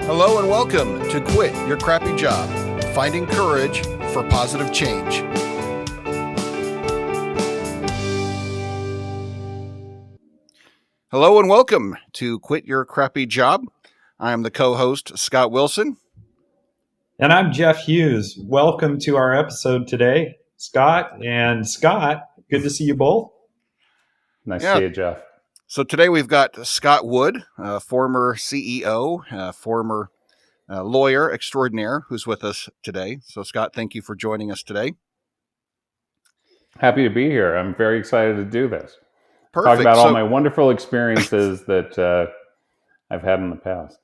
Hello and welcome to Quit Your Crappy Job, Finding Courage for Positive Change. Hello and welcome to Quit Your Crappy Job. I am the co-host, Scott Wilson. And I'm Jeff Hughes. Welcome to our episode today, Scott. And Scott, good to see you both. Nice to see you, Jeff. So today we've got Scott Wood, former CEO, former lawyer extraordinaire, who's with us today. So Scott, thank you for joining us today. Happy to be here. I'm very excited to do this. Perfect. Talk about all my wonderful experiences that I've had in the past.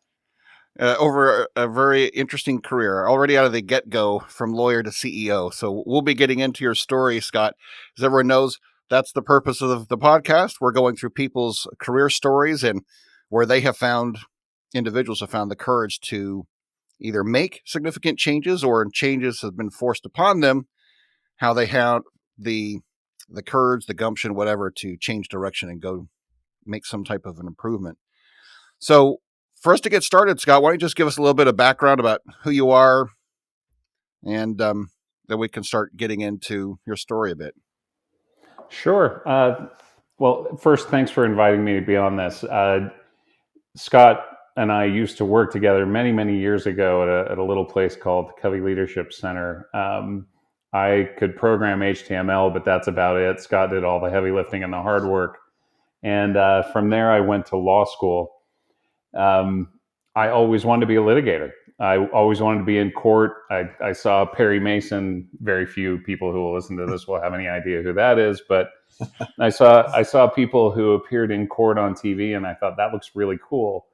Over a very interesting career, already out of the get-go from lawyer to CEO. So we'll be getting into your story, Scott. As everyone knows, that's the purpose of the podcast. We're going through people's career stories and where they have found, individuals have found the courage to either make significant changes or changes have been forced upon them, how they have the courage, the gumption, whatever, to change direction and go make some type of an improvement. So for us to get started, Scott, why don't you just give us a little bit of background about who you are, and then we can start getting into your story a bit. Sure. Well, first, thanks for inviting me to be on this. Scott and I used to work together many, many years ago at a little place called Covey Leadership Center. I could program HTML, but that's about it. Scott did all the heavy lifting and the hard work. And from there, I went to law school. I always wanted to be a litigator. I always wanted to be in court. I saw Perry Mason. Very few people who will listen to this will have any idea who that is, but I saw people who appeared in court on TV, and I thought that looks really cool,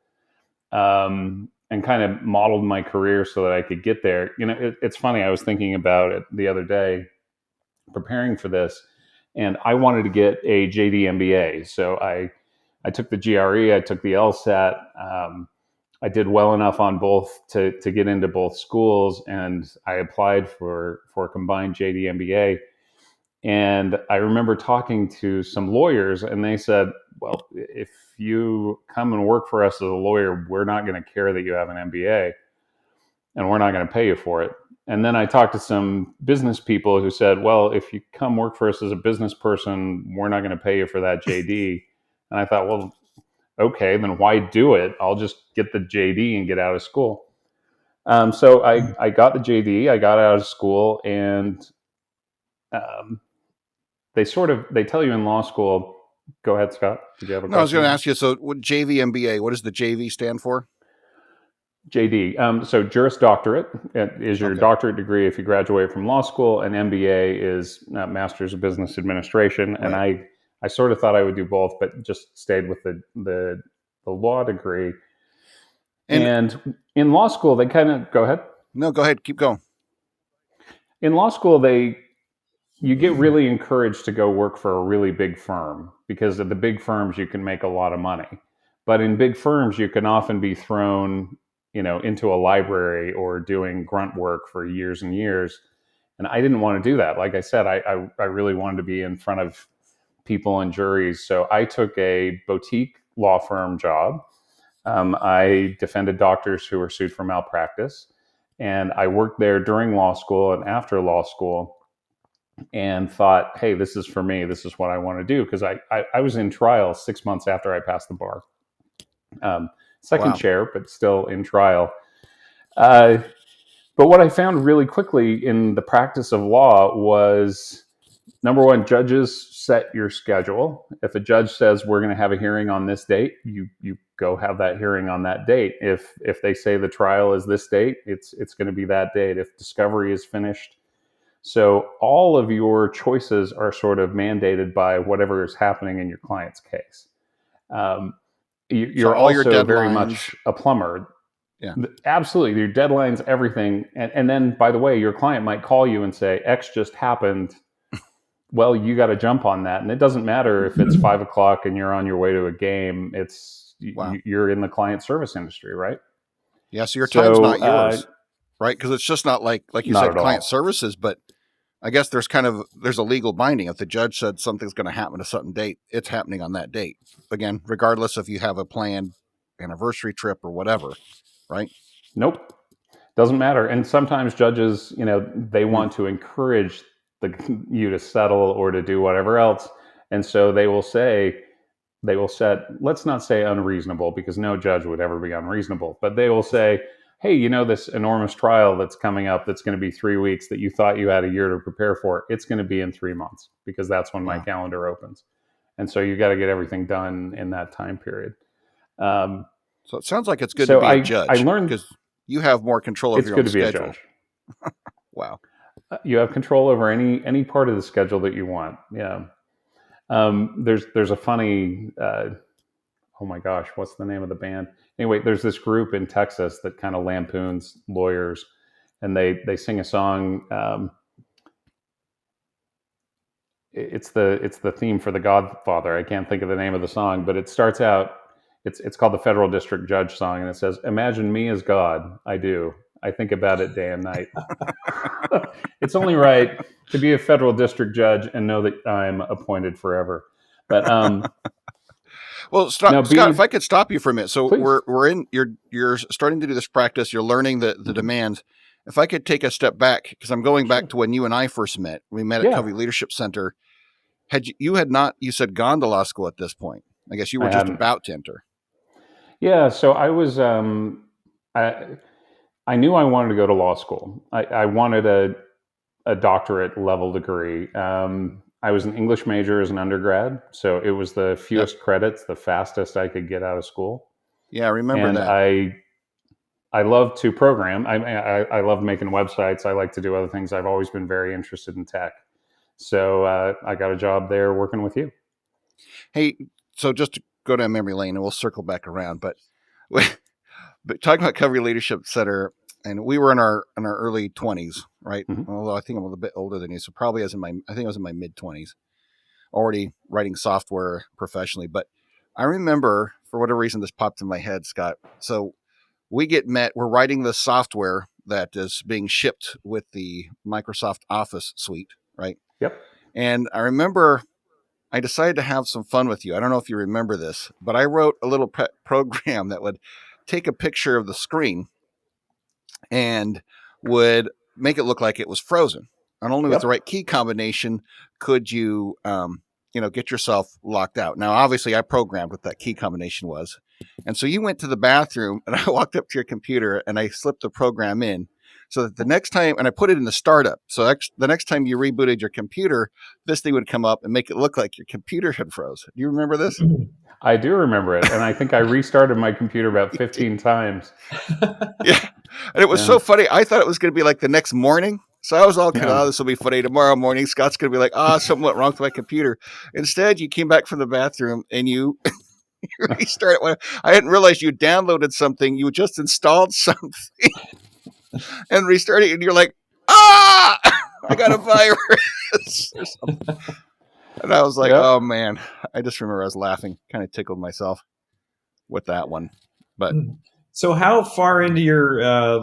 and kind of modeled my career so that I could get there. You know, it's funny. I was thinking about it the other day, preparing for this, and I wanted to get a JD MBA. So I took the GRE, I took the LSAT. I did well enough on both to get into both schools, and I applied for a combined JD MBA. And I remember talking to some lawyers, and they said, well, if you come and work for us as a lawyer, we're not going to care that you have an MBA, and we're not going to pay you for it. And then I talked to some business people who said, well, if you come work for us as a business person, we're not going to pay you for that JD. And I thought, well, okay, then why do it? I'll just get the JD and get out of school. So I got the JD, I got out of school, and they tell you in law school. Go ahead, Scott. Did you have a question? No, I was going to ask you, so what JV MBA, what does the JV stand for? JD. So Juris Doctorate is your doctorate degree if you graduate from law school, and MBA is Master's of Business Administration. Right. And I sort of thought I would do both, but just stayed with the law degree. And in law school, they kind of, go ahead. No, go ahead. Keep going. In law school, you get really encouraged to go work for a really big firm, because at the big firms, you can make a lot of money. But in big firms, you can often be thrown, into a library or doing grunt work for years and years. And I didn't want to do that. Like I said, I really wanted to be in front of people and juries. So I took a boutique law firm job. I defended doctors who were sued for malpractice. And I worked there during law school and after law school, and thought, hey, this is for me. This is what I want to do. Because I was in trial 6 months after I passed the bar. Second chair, but still in trial. But what I found really quickly in the practice of law was, number one, judges set your schedule. If a judge says we're going to have a hearing on this date, you go have that hearing on that date. If they say the trial is this date, it's going to be that date. If discovery is finished. So all of your choices are sort of mandated by whatever is happening in your client's case. You're also very much a plumber. Yeah, absolutely. Your deadlines, everything. And then, by the way, your client might call you and say, X just happened. Well, you got to jump on that. And it doesn't matter if it's 5 o'clock and you're on your way to a game. You're in the client service industry, right? Yeah, so your time's not yours, right? Because it's just not like you said, client services, but I guess there's a legal binding. If the judge said something's going to happen at a certain date, it's happening on that date. Again, regardless if you have a planned anniversary trip or whatever, right? Nope. Doesn't matter. And sometimes judges, they want to encourage you to settle or to do whatever else. And so they will set, let's not say unreasonable, because no judge would ever be unreasonable, but they will say, hey, this enormous trial that's coming up that's going to be 3 weeks that you thought you had a year to prepare for, it's going to be in 3 months because that's when my calendar opens. And so you got to get everything done in that time period. So it sounds like it's good to be a judge. I learned because you have more control over your own schedule. It's good to be a judge. Wow. You have control over any part of the schedule that you want. Yeah. There's a funny, oh my gosh, what's the name of the band? Anyway, there's this group in Texas that kind of lampoons lawyers, and they sing a song. It's the theme for The Godfather. I can't think of the name of the song, but it starts out. It's called the Federal District Judge song, and it says, "Imagine me as God. I do. I think about it day and night." It's only right to be a federal district judge and know that I'm appointed forever. But well, Scott, if I could stop you for a minute. So please. You're starting to do this practice. You're learning the demands. If I could take a step back, because I'm going back to when you and I first met. We met at Covey Leadership Center. You had not, you said, gone to law school at this point. I guess you were just about to enter. Yeah. So I was, I knew I wanted to go to law school. I wanted a doctorate level degree. I was an English major as an undergrad, so it was the fewest credits, the fastest I could get out of school. Yeah, I remember that. I love to program. I love making websites. I like to do other things. I've always been very interested in tech. So I got a job there working with you. Hey, so just to go down memory lane, and we'll circle back around. But talking about Covey Leadership Center, and we were in our early 20s, right? Mm-hmm. Although I think I'm a little bit older than you, so probably I think I was in my mid 20s, already writing software professionally. But I remember, for whatever reason, this popped in my head, Scott. So we're writing the software that is being shipped with the Microsoft Office suite, right? Yep. And I remember I decided to have some fun with you. I don't know if you remember this, but I wrote a little program that would take a picture of the screen and would make it look like it was frozen. And only with the right key combination could you, get yourself locked out. Now, obviously, I programmed what that key combination was. And so you went to the bathroom, and I walked up to your computer, and I slipped the program in. So that the next time, and I put it in the startup. So the next time you rebooted your computer, this thing would come up and make it look like your computer had froze. Do you remember this? I do remember it. And I think I restarted my computer about 15 times. Yeah. And it was so funny. I thought it was going to be like the next morning. So I was all kind of, this will be funny. Tomorrow morning, Scott's going to be like, something went wrong with my computer. Instead, you came back from the bathroom and you restarted. I hadn't realized you downloaded something. You just installed something and restarted it. And you're like, I got a virus or something. And I was like, oh, man. I just remember I was laughing, kind of tickled myself with that one. But so how far into your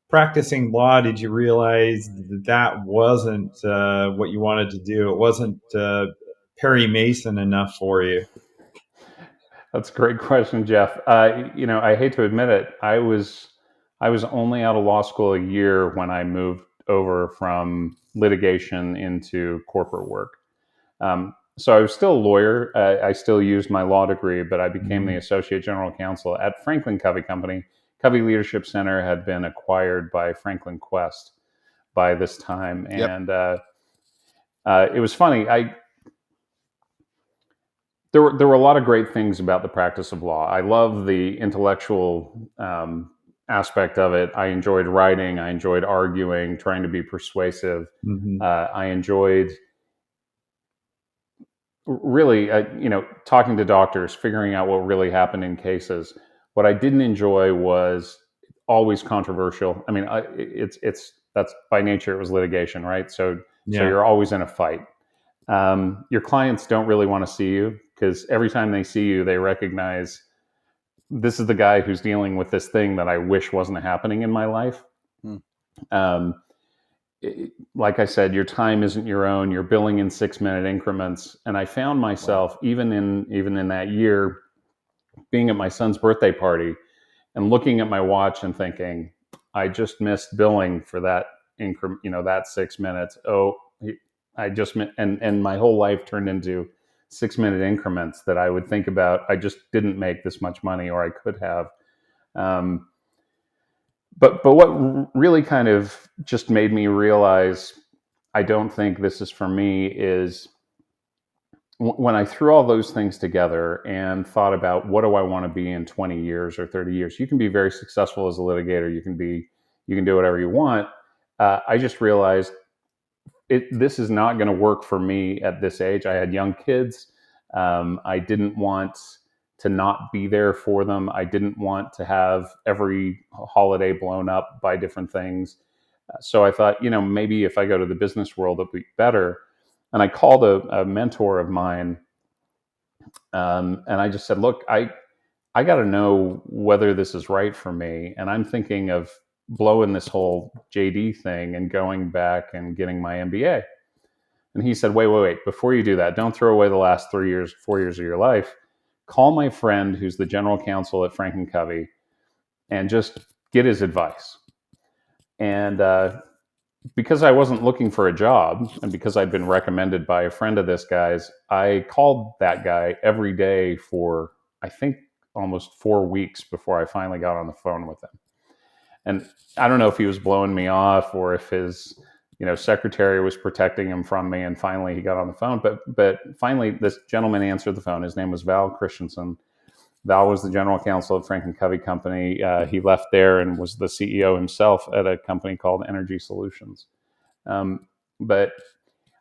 practicing law did you realize that wasn't what you wanted to do? It wasn't Perry Mason enough for you? That's a great question, Jeff. I hate to admit it. I was only out of law school a year when I moved over from litigation into corporate work. So I was still a lawyer. I still used my law degree, but I became the associate general counsel at Franklin Covey Company. Covey Leadership Center had been acquired by Franklin Quest by this time. And it was funny. There were a lot of great things about the practice of law. I love the intellectual aspect of it. I enjoyed writing. I enjoyed arguing, trying to be persuasive. Mm-hmm. I enjoyed really, talking to doctors, figuring out what really happened in cases. What I didn't enjoy was always controversial. I mean, that's by nature, it was litigation, right? So you're always in a fight. Your clients don't really want to see you because every time they see you, they recognize this is the guy who's dealing with this thing that I wish wasn't happening in my life. Like I said, your time isn't your own. You're billing in 6-minute increments. And I found myself, even in that year, being at my son's birthday party and looking at my watch and thinking, I just missed billing for that increment, that 6 minutes. Oh, I just, and my whole life turned into 6 minute increments that I would think about. I just didn't make this much money, or I could have. Um, but what really kind of just made me realize I don't think this is for me is when I threw all those things together and thought about what do I want to be in 20 years or 30 years. You can be very successful as a litigator. You can do whatever you want. I just realized this is not going to work for me at this age. I had young kids. I didn't want to not be there for them. I didn't want to have every holiday blown up by different things. So I thought, maybe if I go to the business world, it'll be better. And I called a mentor of mine, and I just said, look, I got to know whether this is right for me. And I'm thinking of blowing this whole JD thing and going back and getting my MBA. And he said, wait, before you do that, don't throw away the last 4 years of your life. Call my friend who's the general counsel at Frank & Covey and just get his advice. And because I wasn't looking for a job, and because I'd been recommended by a friend of this guy's, I called that guy every day for, I think, almost 4 weeks before I finally got on the phone with him. And I don't know if he was blowing me off or if his secretary was protecting him from me, and finally he got on the phone. But finally, this gentleman answered the phone. His name was Val Christensen. Val was the general counsel at Frank & Covey Company. He left there and was the CEO himself at a company called Energy Solutions. But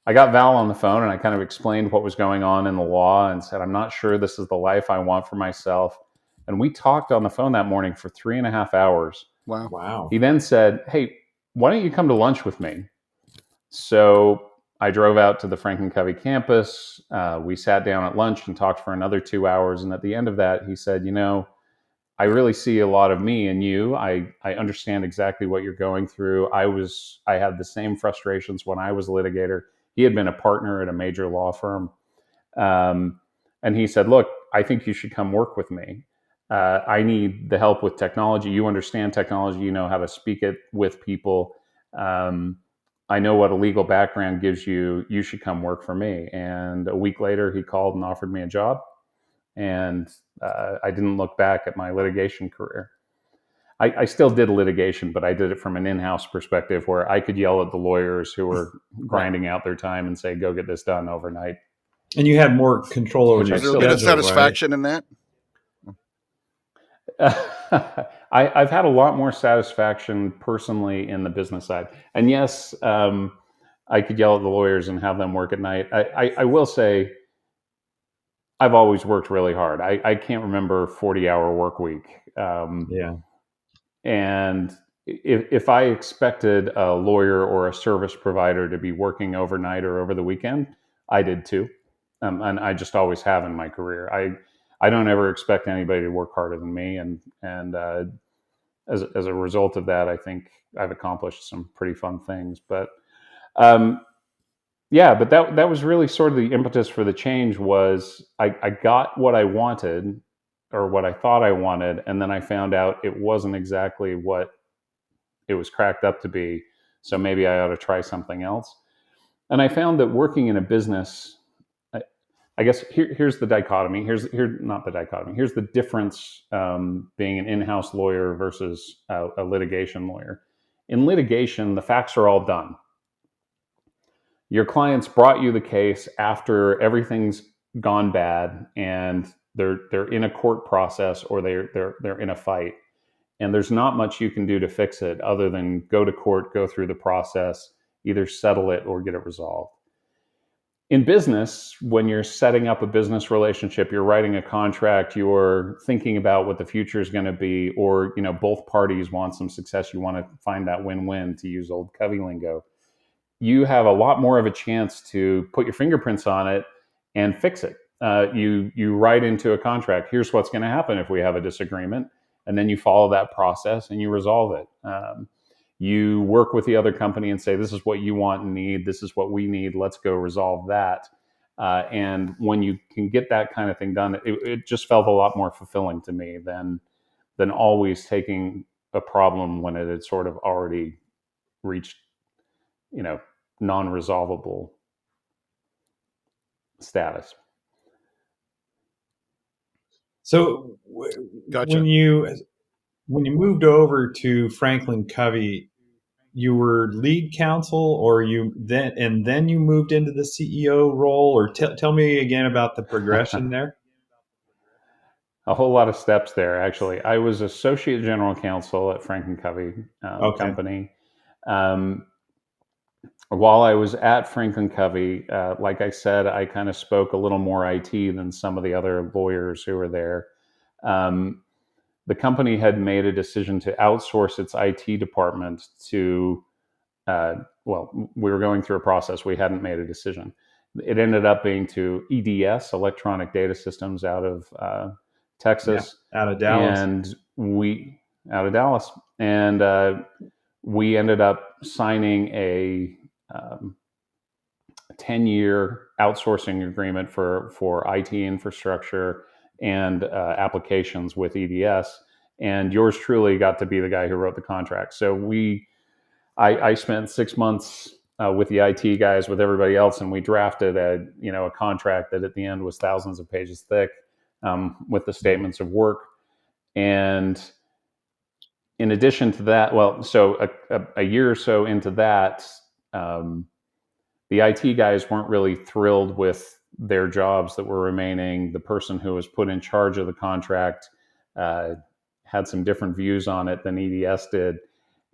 I got Val on the phone, and I kind of explained what was going on in the law and said, I'm not sure this is the life I want for myself. And we talked on the phone that morning for 3.5 hours. Wow. He then said, hey, why don't you come to lunch with me? So I drove out to the Frank & Covey campus. We sat down at lunch and talked for another 2 hours. And at the end of that, he said, I really see a lot of me in you. I understand exactly what you're going through. I had the same frustrations when I was a litigator. He had been a partner at a major law firm. And he said, look, I think you should come work with me. I need the help with technology. You understand technology. You know how to speak it with people. I know what a legal background gives you. You should come work for me. And a week later, he called and offered me a job. And I didn't look back at my litigation career. I still did litigation, but I did it from an in-house perspective where I could yell at the lawyers who were grinding out their time and say, go get this done overnight. And you had more control over your Is there a schedule, bit of satisfaction in that? I've had a lot more satisfaction personally in the business side. And yes, I could yell at the lawyers and have them work at night. I will say I've always worked really hard. I can't remember 40-hour work week. Yeah. And if I expected a lawyer or a service provider to be working overnight or over the weekend, I did too. And I just always have in my career. I don't ever expect anybody to work harder than me. And as a result of that, I think I've accomplished some pretty fun things. But but that was really sort of the impetus for the change. Was I got what I wanted, or what I thought I wanted, and then I found out it wasn't exactly what it was cracked up to be. So maybe I ought to try something else. And I found that working in a business, I guess here's the dichotomy. Here's not the dichotomy. Here's the difference being an in-house lawyer versus a litigation lawyer. In litigation, the facts are all done. Your clients brought you the case after everything's gone bad, and they're in a court process, or they're in a fight, and there's not much you can do to fix it other than go to court, go through the process, either settle it or get it resolved. In business, when you're setting up a business relationship, you're writing a contract, you're thinking about what the future is going to be, or both parties want some success. You want to find that win-win, to use old Covey lingo. You have a lot more of a chance to put your fingerprints on it and fix it. You write into a contract, here's what's going to happen if we have a disagreement, and then you follow that process and you resolve it. You work with the other company and say, this is what you want and need, this is what we need, let's go resolve that. And when you can get that kind of thing done, it just felt a lot more fulfilling to me than than always taking a problem when it had sort of already reached, non-resolvable status. So Gotcha. when you moved over to Franklin Covey, you were lead counsel, or then you moved into the CEO role, or tell me again about the progression there. A whole lot of steps there, actually. I was associate general counsel at Franklin Covey Okay. company. While I was at Franklin Covey, like I said, I kind of spoke a little more IT than some of the other lawyers who were there. The company had made a decision to outsource its IT department to, we were going through a process. We hadn't made a decision. It ended up being to EDS, Electronic Data Systems, out of Texas. Yeah, out of Dallas. And we ended up signing a 10-year outsourcing agreement for IT infrastructure and applications with EDS. And yours truly got to be the guy who wrote the contract. So I spent 6 months with the IT guys, with everybody else, and we drafted a contract that at the end was thousands of pages thick, with the statements of work. And in addition to that, so a year or so into that, the IT guys weren't really thrilled with their jobs that were remaining. The person who was put in charge of the contract had some different views on it than EDS did,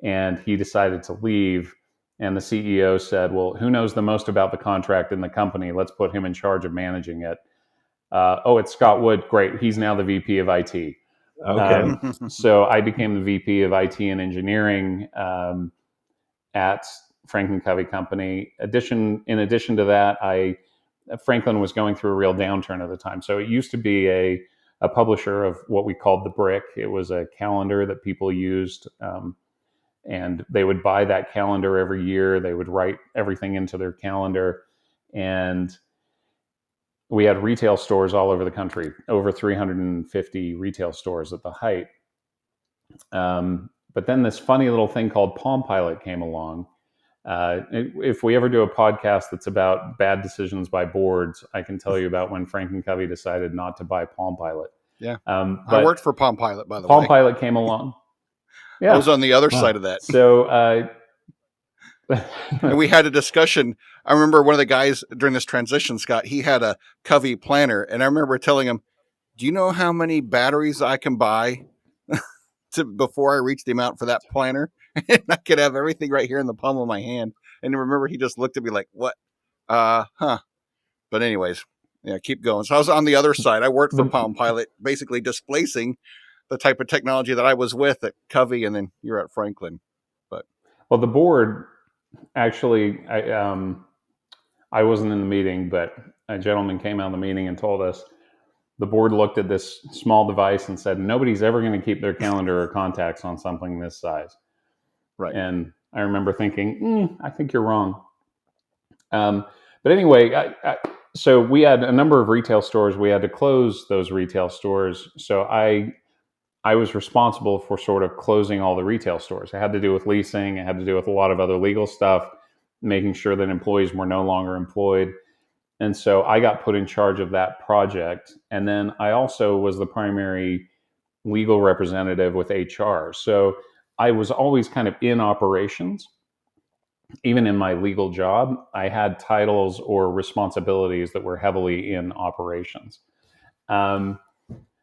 and he decided to leave. And the CEO said, well, who knows the most about the contract in the company? Let's put him in charge of managing it. It's Scott Wood. Great. He's now the VP of IT. Okay. So I became the VP of IT and engineering at Franklin Covey Company. In addition to that, Franklin was going through a real downturn at the time. So it used to be a publisher of what we called the Brick. It was a calendar that people used, and they would buy that calendar every year. They would write everything into their calendar, and we had retail stores all over the country, over 350 retail stores at the height. But then this funny little thing called Palm Pilot came along. If we ever do a podcast that's about bad decisions by boards, I can tell you about when Franklin Covey decided not to buy Palm Pilot. Yeah. I worked for Palm Pilot, by the way. Palm Pilot came along. Yeah. I was on the other side of that. So, and we had a discussion. I remember one of the guys during this transition, Scott, he had a Covey planner. And I remember telling him, do you know how many batteries I can buy before I reach the amount for that planner? And I could have everything right here in the palm of my hand. And I remember he just looked at me like, what? But anyways, yeah, keep going. So I was on the other side. I worked for Palm Pilot, basically displacing the type of technology that I was with at Covey, and then you're at Franklin. Well, the board, actually, I wasn't in the meeting, but a gentleman came out of the meeting and told us the board looked at this small device and said, nobody's ever going to keep their calendar or contacts on something this size. Right. And I remember thinking, I think you're wrong. But anyway, so we had a number of retail stores. We had to close those retail stores. So I was responsible for sort of closing all the retail stores. It had to do with leasing. It had to do with a lot of other legal stuff, making sure that employees were no longer employed. And so I got put in charge of that project. And then I also was the primary legal representative with HR. So I was always kind of in operations. Even in my legal job, I had titles or responsibilities that were heavily in operations.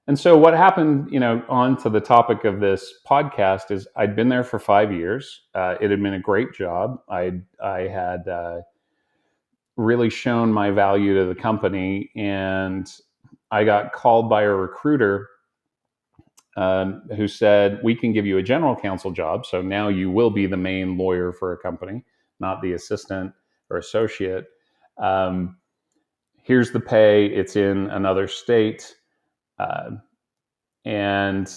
And so what happened, on to the topic of this podcast, is I'd been there for 5 years. It had been a great job. I had really shown my value to the company, and I got called by a recruiter who said, we can give you a general counsel job. So now you will be the main lawyer for a company, not the assistant or associate. Here's the pay. It's in another state. And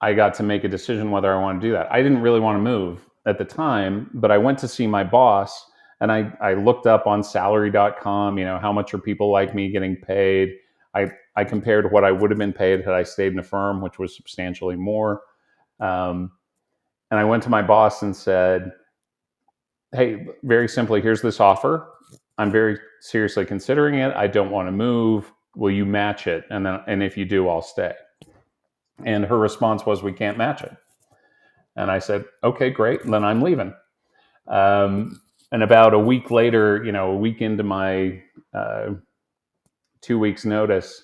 I got to make a decision whether I want to do that. I didn't really want to move at the time, but I went to see my boss, and I looked up on salary.com, how much are people like me getting paid? I compared what I would have been paid had I stayed in a firm, which was substantially more. Um, and I went to my boss and said, hey, very simply, here's this offer. I'm very seriously considering it. I don't want to move. Will you match it? And if you do, I'll stay. And her response was, we can't match it. And I said, okay, great. Then I'm leaving. And about a week later, a week into my 2 weeks notice,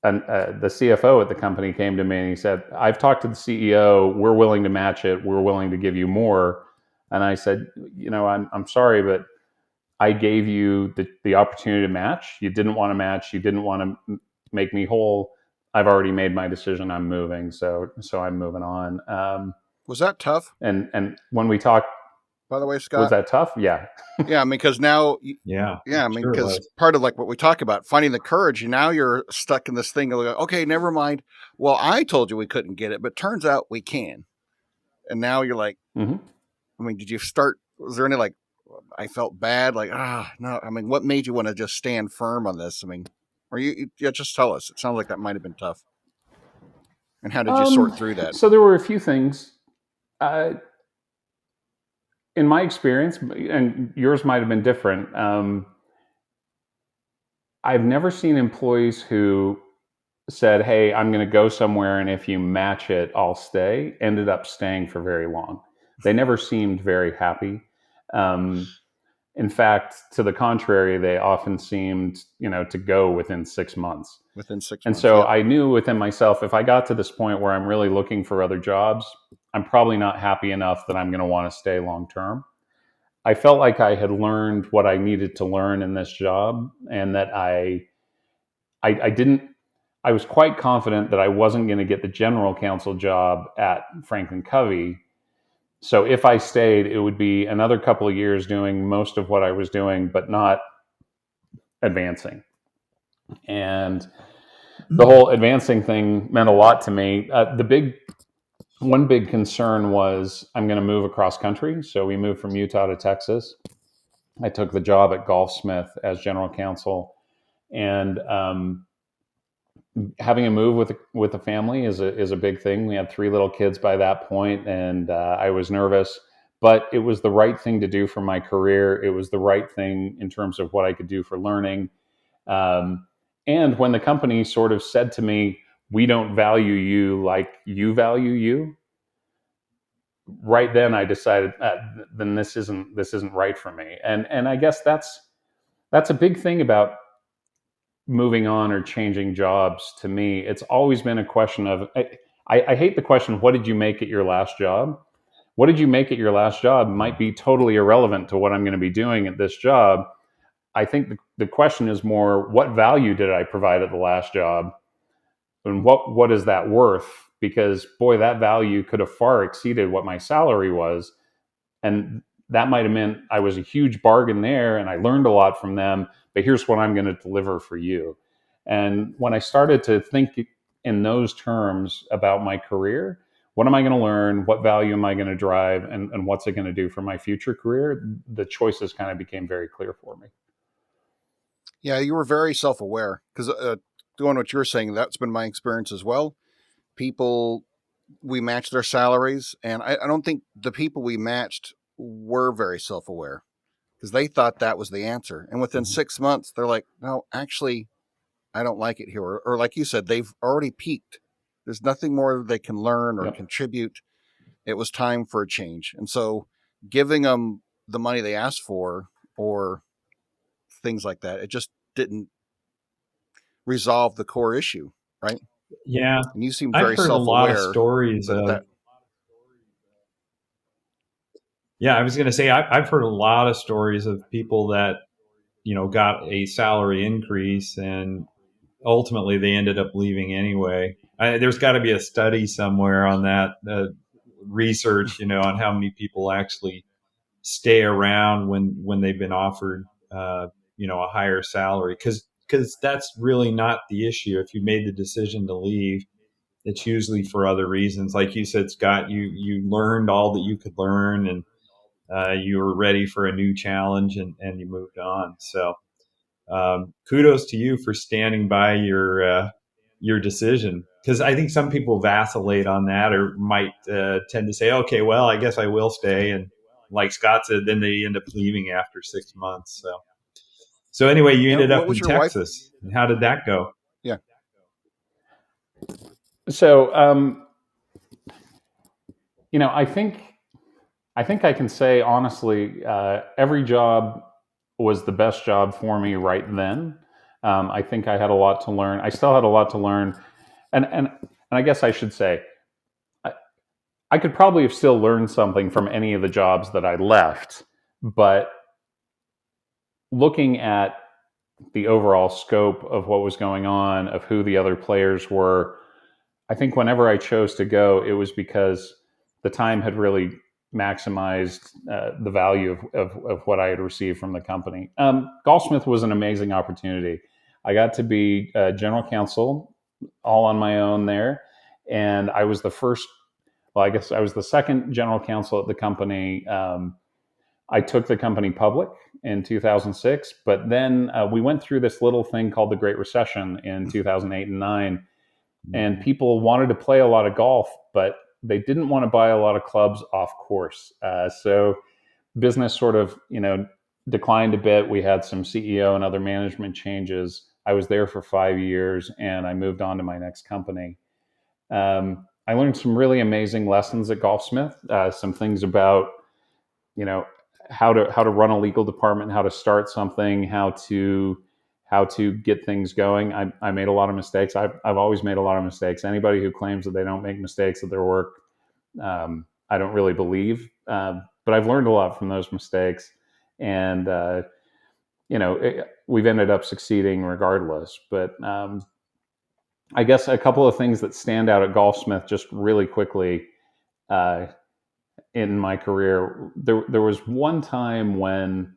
the CFO at the company came to me and he said, I've talked to the CEO. We're willing to match it. We're willing to give you more. And I said, I'm sorry, but I gave you the opportunity to match. You didn't want to match. You didn't want to make me whole. I've already made my decision. I'm moving. So I'm moving on. Was that tough? And when we talked, by the way, Scott, was that tough? Yeah. Yeah. I mean, because now, yeah. I mean, Sure because part of like what we talk about, finding the courage, and now you're stuck in this thing of like, okay, never mind. Well, I told you we couldn't get it, but turns out we can. And now you're like, I mean, did you start? Was there any like, I felt bad, like, no. I mean, what made you want to just stand firm on this? I mean, or you just tell us. It sounds like that might have been tough. And how did you sort through that? So there were a few things. In my experience, and yours might have been different, I've never seen employees who said, hey, I'm going to go somewhere, and if you match it, I'll stay, ended up staying for very long. They never seemed very happy. In fact, to the contrary, they often seemed, to go within 6 months. And so I knew within myself, if I got to this point where I'm really looking for other jobs, I'm probably not happy enough that I'm going to want to stay long term. I felt like I had learned what I needed to learn in this job, and that I was quite confident that I wasn't going to get the general counsel job at Franklin Covey. So if I stayed, it would be another couple of years doing most of what I was doing, but not advancing. And the whole advancing thing meant a lot to me. One big concern was I'm going to move across country. So we moved from Utah to Texas. I took the job at Golfsmith as general counsel, and having a move with a family is a big thing. We had 3 little kids by that point, and I was nervous, but it was the right thing to do for my career. It was the right thing in terms of what I could do for learning. And when the company sort of said to me, we don't value you like you value you, right then I decided then this isn't right for me. And I guess that's a big thing about moving on or changing jobs. To me, it's always been a question of, I hate the question, what did you make at your last job? What did you make at your last job might be totally irrelevant to what I'm going to be doing at this job. I think the question is more, what value did I provide at the last job? And what is that worth? Because boy, that value could have far exceeded what my salary was. And that might have meant I was a huge bargain there and I learned a lot from them, but here's what I'm going to deliver for you. And when I started to think in those terms about my career, what am I going to learn? What value am I going to drive? And what's it going to do for my future career? The choices kind of became very clear for me. Yeah, you were very self-aware, because doing what you're saying, that's been my experience as well. People, we matched their salaries, and I don't think the people we matched were very self-aware, because they thought that was the answer. And within 6 months, they're like, no, actually, I don't like it here. Or like you said, they've already peaked. There's nothing more they can learn or contribute. It was time for a change. And so giving them the money they asked for or things like that, it just didn't resolve the core issue, right? Yeah. And you seem I've very heard self-aware. a lot of stories Yeah, I was going to say, I've heard a lot of stories of people that, got a salary increase and ultimately they ended up leaving anyway. There's got to be a study somewhere on that, research, on how many people actually stay around when they've been offered, a higher salary. Because that's really not the issue. If you made the decision to leave, it's usually for other reasons. Like you said, Scott, you learned all that you could learn, and you were ready for a new challenge, and you moved on. So kudos to you for standing by your decision, because I think some people vacillate on that, or might tend to say, okay, well, I guess I will stay, and like Scott said, then they end up leaving after 6 months. So anyway, you Yeah. ended What up was in your wife? Texas. And how did that go? Yeah. So, I think I can say honestly, every job was the best job for me right then. I think I had a lot to learn. I still had a lot to learn, and I guess I should say I, I could probably have still learned something from any of the jobs that I left. But looking at the overall scope of what was going on, of who the other players were, I think whenever I chose to go, it was because the time had really maximized the value of what I had received from the company. Golfsmith was an amazing opportunity. I got to be general counsel all on my own there. And I was the first, well, I guess I was the second general counsel at the company. I took the company public in 2006, but then we went through this little thing called the Great Recession in 2008 and 9, and people wanted to play a lot of golf, but they didn't want to buy a lot of clubs off course. So business sort of, declined a bit. We had some CEO and other management changes. I was there for 5 years, and I moved on to my next company. I learned some really amazing lessons at Golfsmith. Some things about, you know, how to run a legal department, how to start something, how to get things going. I made a lot of mistakes. I've always made a lot of mistakes. Anybody who claims that they don't make mistakes at their work, I don't really believe. But I've learned a lot from those mistakes, and we've ended up succeeding regardless. But I guess a couple of things that stand out at Golfsmith just really quickly in my career. There was one time when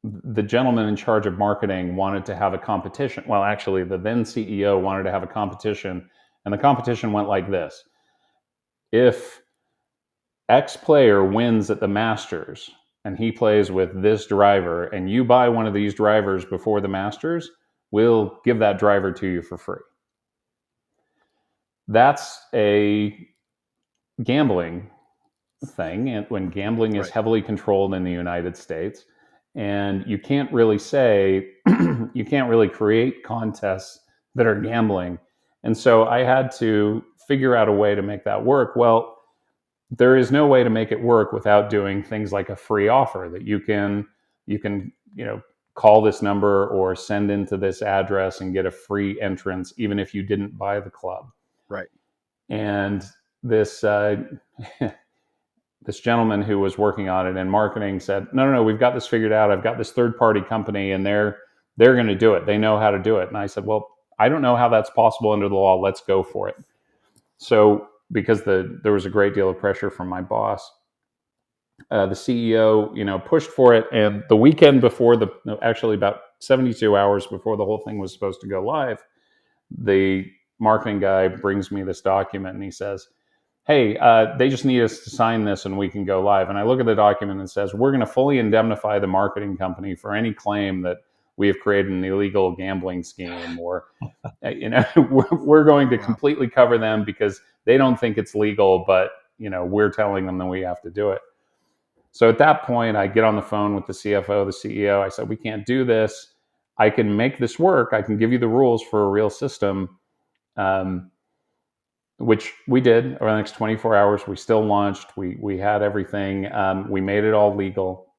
the gentleman in charge of marketing wanted to have a competition. Well, actually, the then CEO wanted to have a competition, and the competition went like this: if X player wins at the Masters and he plays with this driver, and you buy one of these drivers before the Masters, we'll give that driver to you for free. That's a gambling thing, and when gambling is heavily controlled in the United States, and you can't really say, you can't really create contests that are gambling. And so I had to figure out a way to make that work. Well, there is no way to make it work without doing things like a free offer that you can call this number or send into this address and get a free entrance, even if you didn't buy the club. Right. And this this gentleman who was working on it in marketing said, no, we've got this figured out. I've got this third-party company, and they're going to do it. They know how to do it. And I said, well, I don't know how that's possible under the law. Let's go for it. So because there was a great deal of pressure from my boss, the CEO, pushed for it. And the weekend before actually about 72 hours before the whole thing was supposed to go live, the marketing guy brings me this document, and he says, hey, they just need us to sign this and we can go live. And I look at the document and it says, we're going to fully indemnify the marketing company for any claim that we have created an illegal gambling scheme, or, we're going to completely cover them because they don't think it's legal, but, we're telling them that we have to do it. So at that point, I get on the phone with the CFO, the CEO. I said, we can't do this. I can make this work. I can give you the rules for a real system. Which we did over the next 24 hours. We still launched. We had everything. We made it all legal.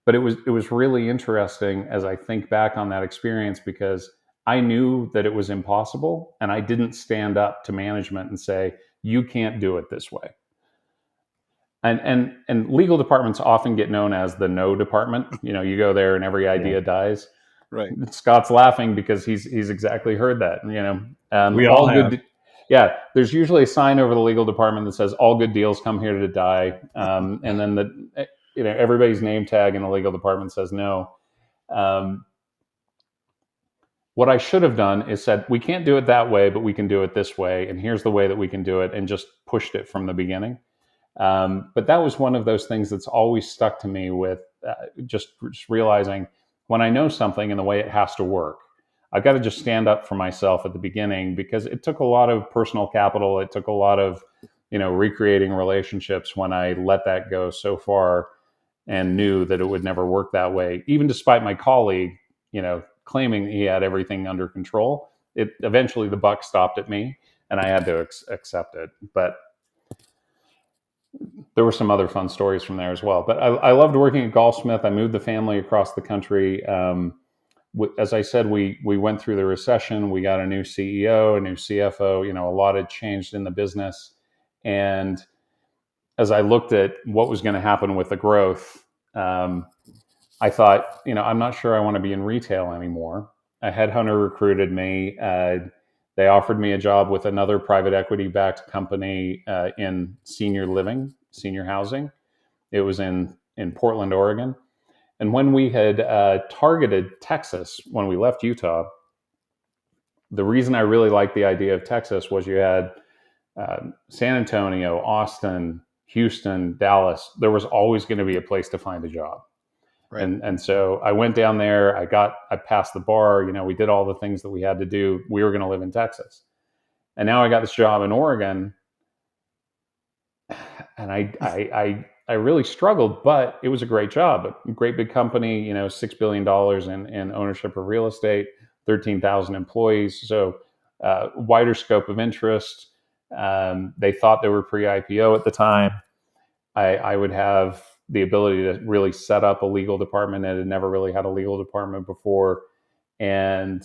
But it was really interesting as I think back on that experience, because I knew that it was impossible, and I didn't stand up to management and say, you can't do it this way. And legal departments often get known as the no department. You go there and every idea dies. Right. Scott's laughing because he's exactly heard that. We all have. Yeah, there's usually a sign over the legal department that says all good deals come here to die, and then everybody's name tag in the legal department says no. What I should have done is said, we can't do it that way, but we can do it this way, and here's the way that we can do it, and just pushed it from the beginning. But that was one of those things that's always stuck to me with just realizing when I know something and the way it has to work, I've got to just stand up for myself at the beginning, because it took a lot of personal capital. It took a lot of, recreating relationships when I let that go so far and knew that it would never work that way. Even despite my colleague, claiming he had everything under control, it eventually the buck stopped at me and I had to accept it. But there were some other fun stories from there as well. But I loved working at Golfsmith. I moved the family across the country. As I said, we went through the recession. We got a new CEO, a new CFO. A lot had changed in the business. And as I looked at what was going to happen with the growth, I thought, I'm not sure I want to be in retail anymore. A headhunter recruited me. They offered me a job with another private equity-backed company in senior living, senior housing. It was in Portland, Oregon. And when we had targeted Texas, when we left Utah, the reason I really liked the idea of Texas was you had San Antonio, Austin, Houston, Dallas. There was always going to be a place to find a job. Right. And so I went down there. I passed the bar. We did all the things that we had to do. We were going to live in Texas, and now I got this job in Oregon, and I really struggled, but it was a great job. A great big company. $6 billion in ownership of real estate, 13,000 employees. So wider scope of interest. They thought they were pre-IPO at the time. I would have the ability to really set up a legal department that had never really had a legal department before. And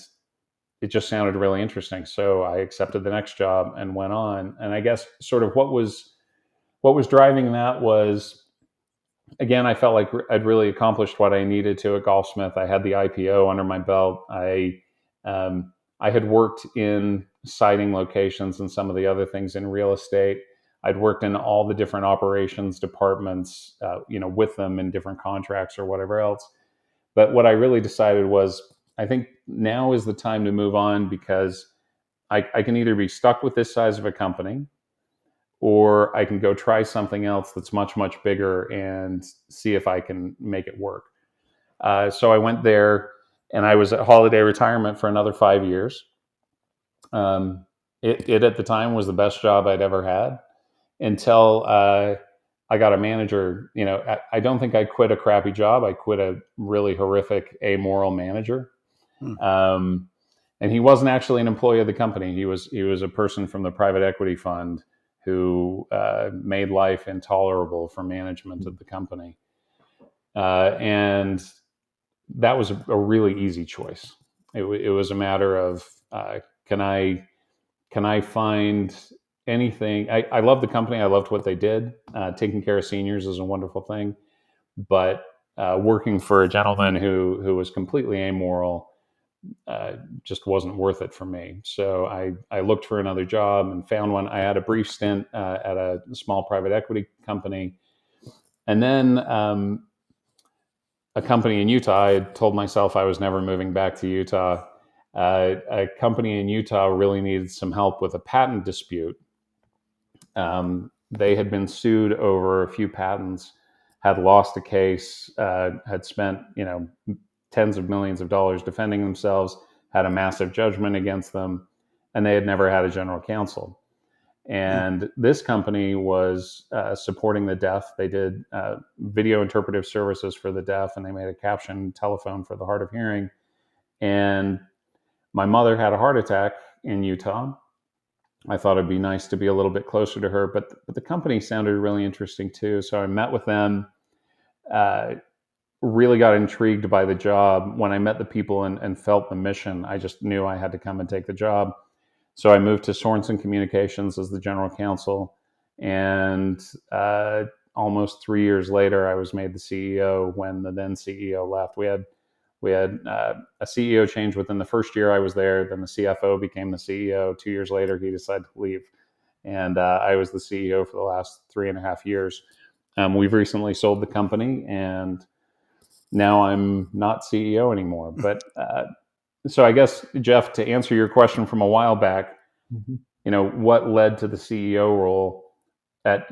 it just sounded really interesting. So I accepted the next job and went on. And I guess sort of what was driving that was, again, I felt like I'd really accomplished what I needed to at Golfsmith. I had the IPO under my belt. I had worked in siting locations and some of the other things in real estate. I'd worked in all the different operations departments, with them in different contracts or whatever else. But what I really decided was, I think now is the time to move on, because I can either be stuck with this size of a company, or I can go try something else that's much, much bigger and see if I can make it work. So I went there, and I was at holiday retirement for another 5 years. It at the time was the best job I'd ever had, until I got a manager. I don't think I quit a crappy job. I quit a really horrific, amoral manager. And he wasn't actually an employee of the company. He was a person from the private equity fund who made life intolerable for management of the company. And that was a really easy choice. It was a matter of, can I find anything? I loved the company. I loved what they did. Taking care of seniors is a wonderful thing, but working for a gentleman who was completely amoral just wasn't worth it for me. So I looked for another job and found one. I had a brief stint at a small private equity company, and then a company in Utah. I had told myself I was never moving back to Utah. A company in Utah really needed some help with a patent dispute. They had been sued over a few patents, had lost a case, had spent tens of millions of dollars defending themselves, had a massive judgment against them, and they had never had a general counsel. And this company was supporting the deaf. They did video interpretive services for the deaf, and they made a caption telephone for the hard of hearing. And my mother had a heart attack in Utah. I thought it'd be nice to be a little bit closer to her, but the company sounded really interesting too. So I met with them, really got intrigued by the job. When I met the people and felt the mission, I just knew I had to come and take the job. So I moved to Sorensen Communications as the general counsel. And almost 3 years later, I was made the CEO when the then CEO left. We had a CEO change within the first year I was there. Then the CFO became the CEO. 2 years later, he decided to leave. And I was the CEO for the last 3.5 years. We've recently sold the company, and now I'm not CEO anymore. But so I guess, Jeff, to answer your question from a while back, what led to the CEO role? At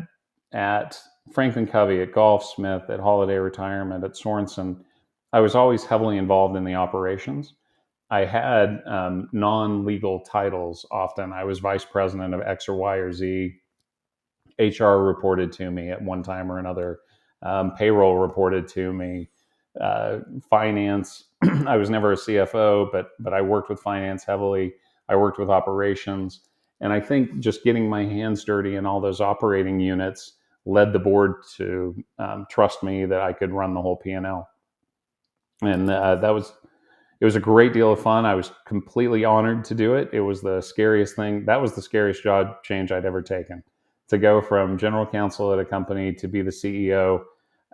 at Franklin Covey, at Golfsmith, at Holiday Retirement, at Sorenson, I was always heavily involved in the operations. I had non-legal titles often. I was vice president of X or Y or Z. HR reported to me at one time or another. Payroll reported to me. Finance. I was never a CFO, but I worked with finance heavily. I worked with operations, and I think just getting my hands dirty in all those operating units led the board to trust me that I could run the whole P&L. And it was a great deal of fun. I was completely honored to do it. It was the scariest thing. That was the scariest job change I'd ever taken. To go from general counsel at a company to be the CEO.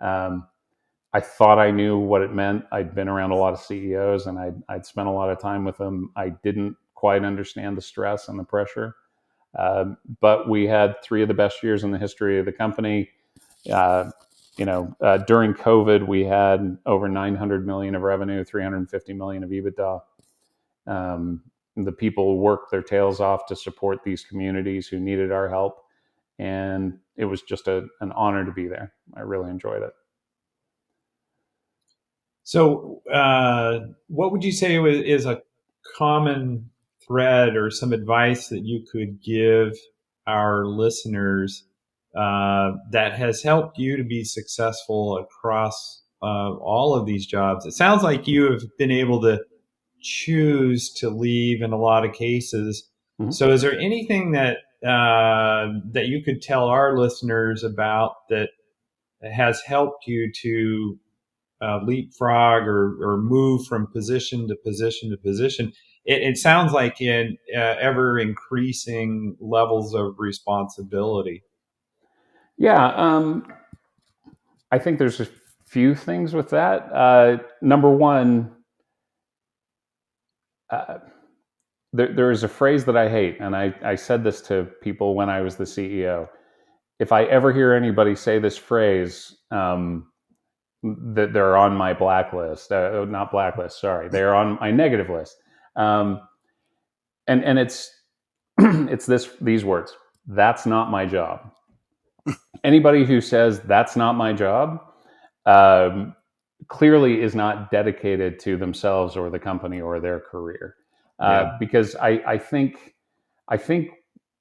I thought I knew what it meant. I'd been around a lot of CEOs and I'd spent a lot of time with them. I didn't quite understand the stress and the pressure. But we had 3 of the best years in the history of the company. During COVID, we had over 900 million of revenue, 350 million of EBITDA. The people worked their tails off to support these communities who needed our help. And it was just an honor to be there. I really enjoyed it. So, what would you say is a common thread or some advice that you could give our listeners that has helped you to be successful across all of these jobs? It sounds like you have been able to choose to leave in a lot of cases. Mm-hmm. So, is there anything that you could tell our listeners about that has helped you to leapfrog or move from position to position to position? It sounds like in ever increasing levels of responsibility. Yeah, I think there's a few things with that. Number one, there is a phrase that I hate, and I said this to people when I was the CEO. If I ever hear anybody say this phrase, that they're on my blacklist, not blacklist, sorry, they're on my negative list. And it's these words: that's not my job. Anybody who says that's not my job clearly is not dedicated to themselves or the company or their career. Because I think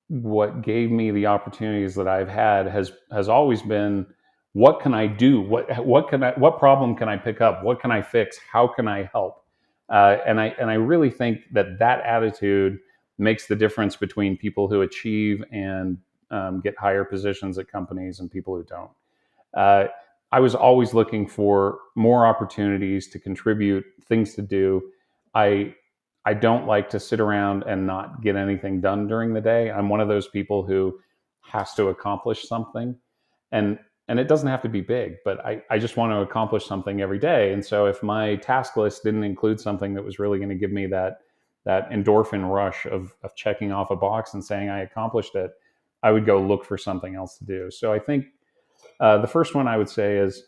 what gave me the opportunities that I've had has always been, what can I do? What problem can I pick up? What can I fix? How can I help? And I really think that attitude makes the difference between people who achieve and get higher positions at companies and people who don't. I was always looking for more opportunities to contribute, things to do. I don't like to sit around and not get anything done during the day. I'm one of those people who has to accomplish something. And it doesn't have to be big, but I just want to accomplish something every day. And so if my task list didn't include something that was really going to give me that endorphin rush of checking off a box and saying I accomplished it, I would go look for something else to do. So I think the first one I would say is,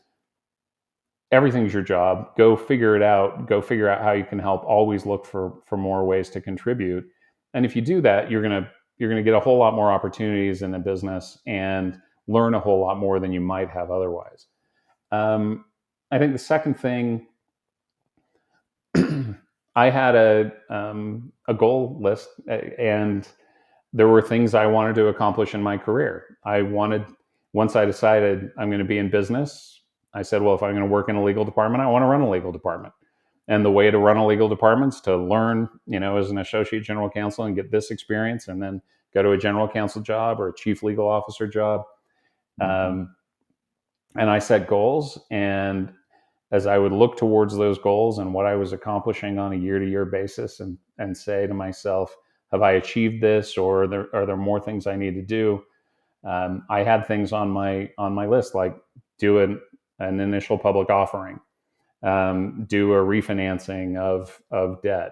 everything's your job. Go figure it out. Go figure out how you can help. Always look for more ways to contribute. And if you do that, you're gonna get a whole lot more opportunities in the business and learn a whole lot more than you might have otherwise. I think the second thing, I had a goal list, and there were things I wanted to accomplish in my career. Once I decided I'm going to be in business, I said, well, if I'm going to work in a legal department, I want to run a legal department. And the way to run a legal department is to learn, as an associate general counsel and get this experience, and then go to a general counsel job or a chief legal officer job. And I set goals, and as I would look towards those goals and what I was accomplishing on a year-to-year basis, and say to myself, have I achieved this, or are there more things I need to do? I had things on my list, like do an initial public offering, do a refinancing of debt,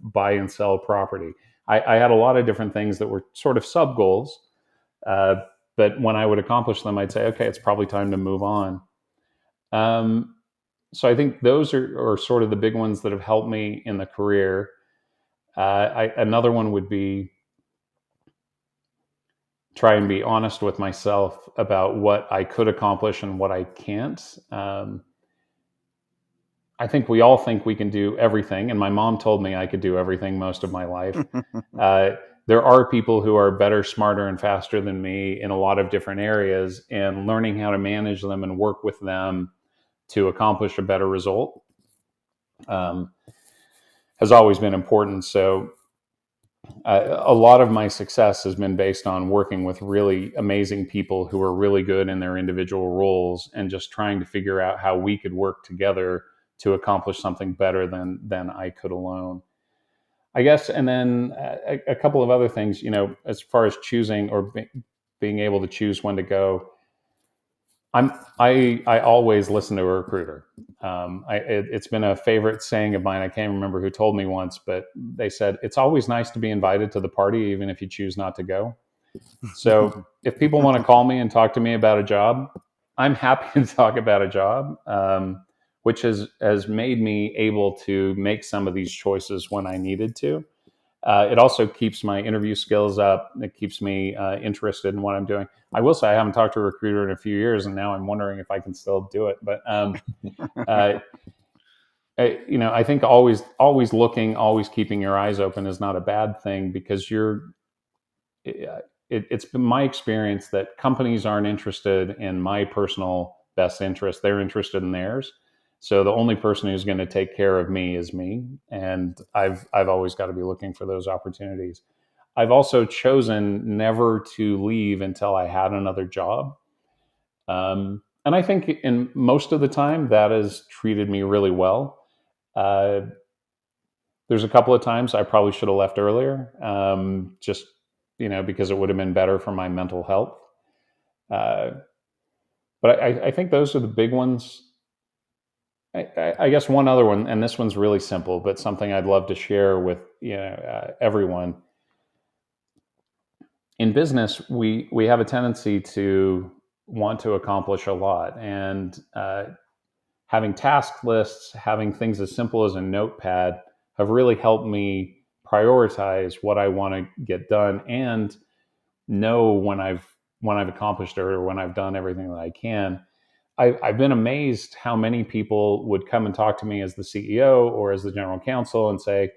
buy and sell property. I had a lot of different things that were sort of sub goals, but when I would accomplish them, I'd say, okay, it's probably time to move on. So I think those are sort of the big ones that have helped me in the career. Another one would be try and be honest with myself about what I could accomplish and what I can't. I think we all think we can do everything, and my mom told me I could do everything most of my life. Uh, there are people who are better, smarter, and faster than me in a lot of different areas, and learning how to manage them and work with them to accomplish a better result um, has always been important. So a lot of my success has been based on working with really amazing people who are really good in their individual roles and just trying to figure out how we could work together to accomplish something better than I could alone, I guess. And then a couple of other things, as far as choosing or being able to choose when to go. I always listen to a recruiter. It's been a favorite saying of mine. I can't remember who told me once, but they said it's always nice to be invited to the party, even if you choose not to go. So if people want to call me and talk to me about a job, I'm happy to talk about a job, which has made me able to make some of these choices when I needed to. It also keeps my interview skills up. It keeps me interested in what I'm doing. I will say I haven't talked to a recruiter in a few years, and now I'm wondering if I can still do it. But uh, I think always looking, always keeping your eyes open is not a bad thing, because it's been my experience that companies aren't interested in my personal best interest. They're interested in theirs. So the only person who's going to take care of me is me, and I've always got to be looking for those opportunities. I've also chosen never to leave until I had another job, and I think in most of the time that has treated me really well. Uh, there's a couple of times I probably should have left earlier, just because it would have been better for my mental health. Uh, but I think those are the big ones. I guess one other one, and this one's really simple, but something I'd love to share with everyone. In business, we have a tendency to want to accomplish a lot, and having task lists, having things as simple as a notepad, have really helped me prioritize what I want to get done and know when I've accomplished it or when I've done everything that I can. I've been amazed how many people would come and talk to me as the CEO or as the general counsel and say,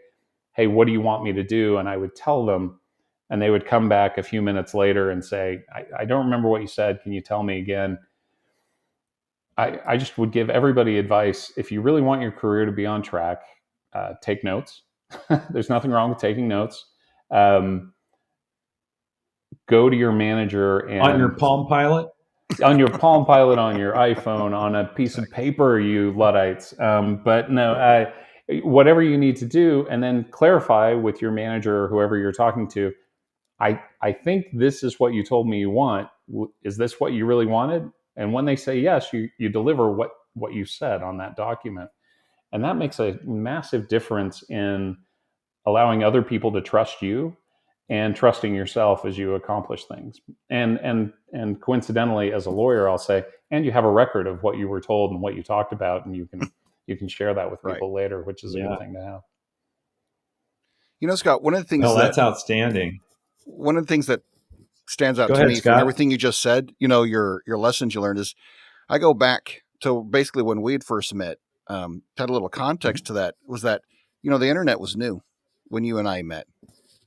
"Hey, what do you want me to do?" And I would tell them, and they would come back a few minutes later and say, I don't remember what you said. Can you tell me again?" I just would give everybody advice. If you really want your career to be on track, take notes. There's nothing wrong with taking notes. Um, Go to your manager On your and Palm Pilot? on your Palm Pilot, on your iPhone, on a piece of paper, you Luddites. But no, whatever you need to do, and then clarify with your manager or whoever you're talking to. I think this is what you told me you want. Is this what you really wanted? And when they say yes, you deliver what you said on that document. And that makes a massive difference in allowing other people to trust you and trusting yourself as you accomplish things. And coincidentally, as a lawyer, I'll say, and you have a record of what you were told and what you talked about, and you can share that with people later, which is a good thing to have. Scott, one of the things that's outstanding. One of the things that stands out Go to ahead, me Scott. from everything you just said, your lessons you learned, is I go back to basically when we'd first met. To add a little context to that, was that, the internet was new when you and I met.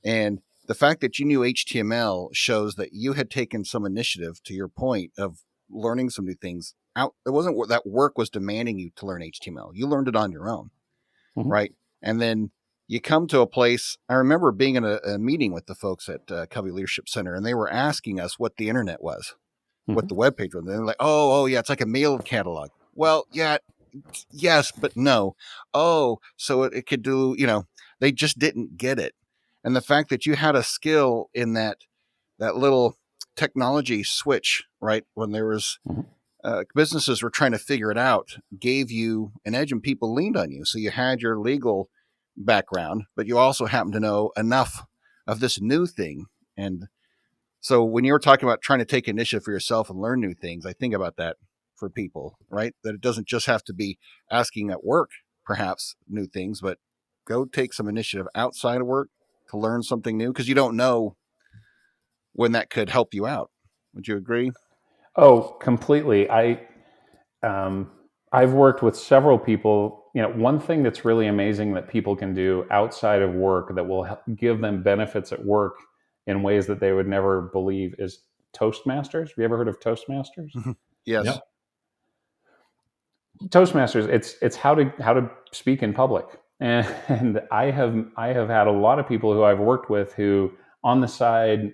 And the fact that you knew HTML shows that you had taken some initiative, to your point, of learning some new things out. It wasn't that work was demanding you to learn HTML. You learned it on your own, right? And then you come to a place. I remember being in a meeting with the folks at Covey Leadership Center, and they were asking us what the internet was, what the web page was. And they're like, oh, yeah, it's like a mail catalog. Well, yeah, yes, but no. Oh, so it could do, they just didn't get it. And the fact that you had a skill in that little technology switch, right, when there was businesses were trying to figure it out, gave you an edge, and people leaned on you. So you had your legal background, but you also happened to know enough of this new thing. And so when you were talking about trying to take initiative for yourself and learn new things, I think about that for people, right? That it doesn't just have to be asking at work, perhaps new things, but go take some initiative outside of work to learn something new, because you don't know when that could help you out. Would you agree? Oh, completely. I've worked with several people. One thing that's really amazing that people can do outside of work that will give them benefits at work in ways that they would never believe is Toastmasters. Have you ever heard of Toastmasters? Yes. Yep. Toastmasters. It's how to speak in public, and I have had a lot of people who I've worked with who on the side,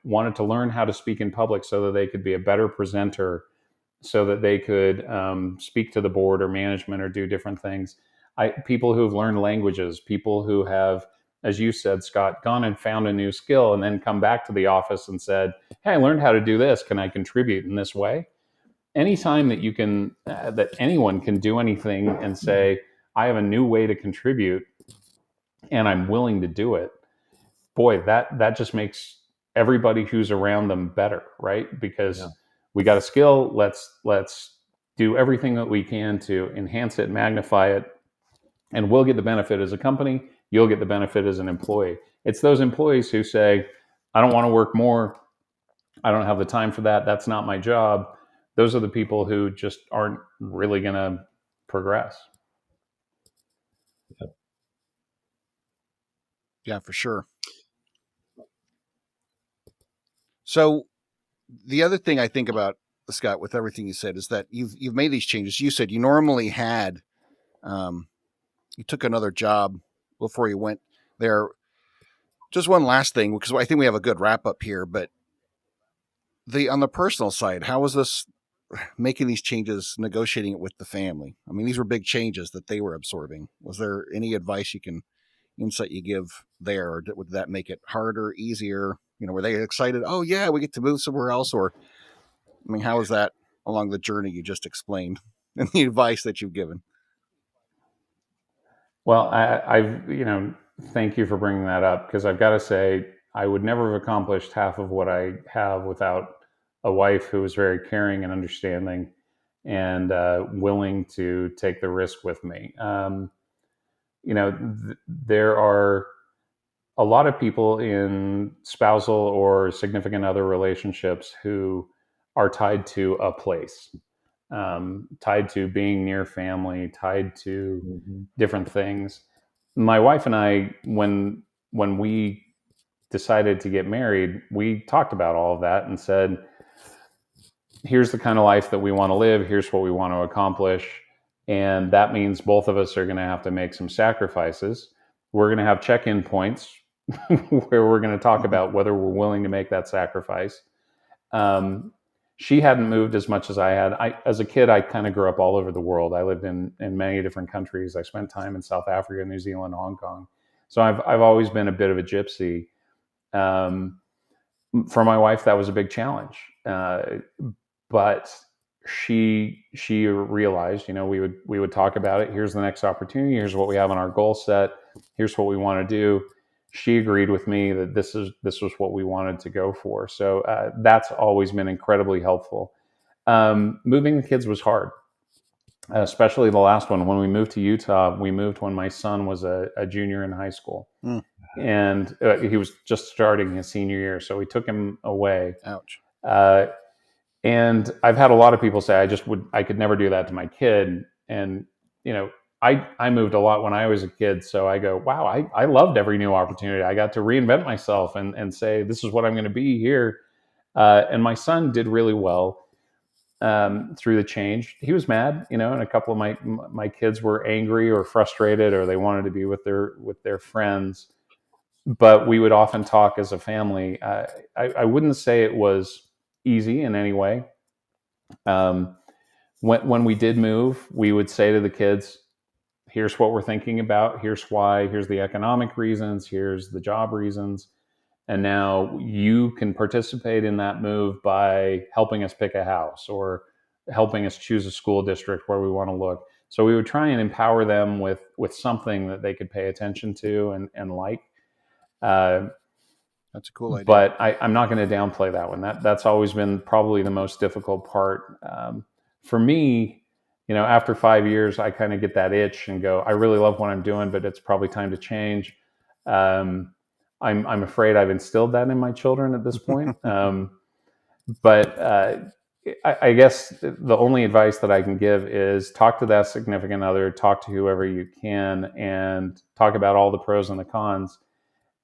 wanted to learn how to speak in public so that they could be a better presenter, so that they could speak to the board or management or do different things. People who have learned languages, people who have, as you said, Scott, gone and found a new skill and then come back to the office and said, "Hey, I learned how to do this. Can I contribute in this way?" Anytime that you can, that anyone can do anything and say, "I have a new way to contribute and I'm willing to do it," boy, that just makes everybody who's around them better, right? Because Yeah. we got a skill. Let's do everything that we can to enhance it, magnify it, and we'll get the benefit as a company. You'll get the benefit as an employee. It's those employees who say, "I don't want to work more. I don't have the time for that. That's not my job." Those are the people who just aren't really going to progress. Yeah, for sure. So the other thing I think about, Scott, with everything you said, is that you've made these changes. You said you normally had, you took another job before you went there. Just one last thing, because I think we have a good wrap up here. But on the personal side, how was this making these changes, negotiating it with the family? I mean, these were big changes that they were absorbing. Was there any advice insight you give there, or would that make it harder, easier? Were they excited? Oh yeah, we get to move somewhere else, or I mean, how is that along the journey you just explained and the advice that you've given? Well, thank you for bringing that up, because I've got to say, I would never have accomplished half of what I have without a wife who was very caring and understanding and willing to take the risk with me. There are a lot of people in spousal or significant other relationships who are tied to a place, tied to being near family, tied to Mm-hmm. different things. My wife and I, when we decided to get married, we talked about all of that and said, "Here's the kind of life that we want to live. Here's what we want to accomplish." And that means both of us are going to have to make some sacrifices. We're going to have check-in points where we're going to talk about whether we're willing to make that sacrifice. Um, she hadn't moved as much as I had. As a kid, I kind of grew up all over the world. I lived in many different countries. I spent time in South Africa, New Zealand, Hong Kong. So I've always been a bit of a gypsy. Um, for my wife, that was a big challenge. But she realized, we would talk about it. Here's the next opportunity. Here's what we have on our goal set. Here's what we want to do. She agreed with me that this was what we wanted to go for. So that's always been incredibly helpful. Moving the kids was hard, especially the last one. When we moved to Utah, we moved when my son was a junior in high school. Mm. And he was just starting his senior year. So we took him away. Ouch. And I've had a lot of people say, I could never do that to my kid. And, I moved a lot when I was a kid. So I go, wow, I loved every new opportunity. I got to reinvent myself and say, this is what I'm going to be here. And my son did really well through the change. He was mad, and a couple of my kids were angry or frustrated, or they wanted to be with their friends. But we would often talk as a family. I wouldn't say it was easy in any way. When we did move, we would say to the kids, "Here's what we're thinking about. Here's why. Here's the economic reasons. Here's the job reasons. And now you can participate in that move by helping us pick a house or helping us choose a school district where we want to look." So we would try and empower them with something that they could pay attention to and like. That's a cool idea. But I'm not going to downplay that one. That's always been probably the most difficult part. For me, after 5 years, I kind of get that itch and go, I really love what I'm doing, but it's probably time to change. I'm afraid I've instilled that in my children at this point. But I guess the only advice that I can give is talk to that significant other, talk to whoever you can, and talk about all the pros and the cons.